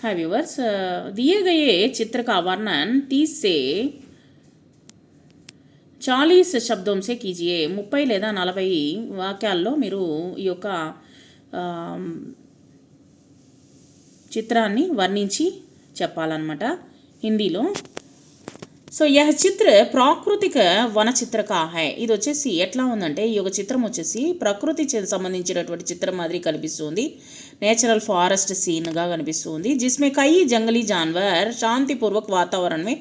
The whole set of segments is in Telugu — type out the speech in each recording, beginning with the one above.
हाय व्यूवर्स, दिए गए चित्र का वर्णन 30 से 40 శబ్దం से कीजिए. 30 లేదా 40 వాక్యాల్లో మీరు ఈ యొక్క చిత్రాన్ని వర్ణించి చెప్పాలన్నమాట హిందీలో. సో యహ చిత్ర ప్రాకృతిక వన చిత్రకా హై. ఇది వచ్చేసి ఎట్లా ఉందంటే ఈ యొక్క చిత్రం వచ్చేసి ప్రకృతి సంబంధించినటువంటి చిత్రం మాదిరి కనిపిస్తుంది. నేచురల్ ఫారెస్ట్ సీన్గా కనిపిస్తుంది. జిస్మే కై జంగలీ జాన్వర్ శాంతిపూర్వక వాతావరణం మే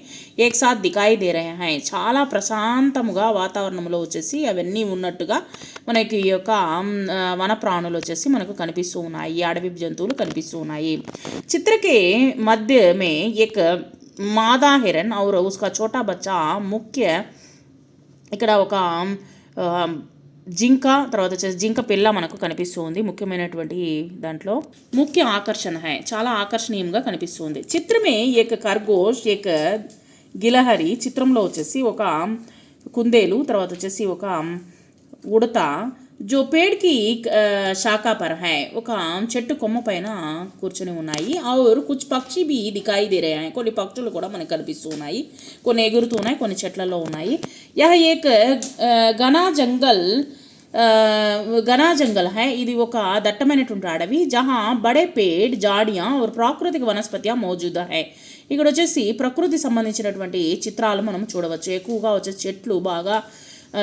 ఏక్ సాత్ దికాయి దే రహే హై. చాలా ప్రశాంతముగా వాతావరణంలో వచ్చేసి అవన్నీ ఉన్నట్టుగా మనకి ఈ యొక్క వన ప్రాణులు వచ్చేసి మనకు కనిపిస్తూ ఉన్నాయి. అడవి జంతువులు కనిపిస్తూ ఉన్నాయి. చిత్రకే మధ్య మే ఏక్ మాదా హిరన్ और उसका छोटा बच्चा ముఖ్య ఇక్కడ ఒక జింక తర్వాత వచ్చేసి జింక పిల్ల మనకు కనిపిస్తుంది. ముఖ్యమైనటువంటి దాంట్లో ముఖ్య ఆకర్షణ హై, చాలా ఆకర్షణీయంగా కనిపిస్తుంది. చిత్రమే ఏక ఖర్గోష్ ఏక గిలహరి. చిత్రంలో వచ్చేసి ఒక కుందేలు తర్వాత వచ్చేసి ఒక ఉడత जो पेड़ की शाखा पर है ఒక చెట్టు కొమ్మ పైన కూర్చొని ఉన్నాయి. और कुछ पक्षी भी दिखाई दे रहे हैं. కొన్ని పక్షులు కూడా మనకు కనిపిస్తూ ఉన్నాయి. కొన్ని ఎగురుతూ ఉన్నాయి, కొన్ని చెట్లలో ఉన్నాయి. यह एक घना जंगल है. ఇది ఒక దట్టమైనటువంటి అడవి. జహా బడే పేడ్ జాడియా और ప్రాకృతిక వనస్పతియా మౌజూదా है. ఇక్కడ వచ్చేసి ప్రకృతి సంబంధించినటువంటి చిత్రాలు మనం చూడవచ్చు. ఎక్కువగా వచ్చే చెట్లు, బాగా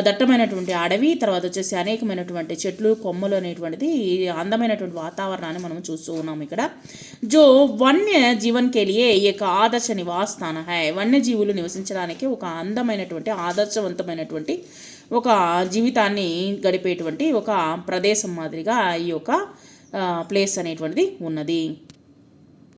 దట్టమైనటువంటి అడవి, తర్వాత వచ్చేసి అనేకమైనటువంటి చెట్లు కొమ్మలు అనేటువంటిది అందమైనటువంటి వాతావరణాన్ని మనం చూస్తూ ఉన్నాం ఇక్కడ. జో వన్య జీవన్ కెలియే ఏక ఆదర్శ నివాస్ స్థాన హై. వన్యజీవులు నివసించడానికి ఒక అందమైనటువంటి ఆదర్శవంతమైనటువంటి ఒక జీవితాన్ని గడిపేటువంటి ఒక ప్రదేశం మాదిరిగా ఈ యొక్క ప్లేస్ అనేటువంటిది ఉన్నది.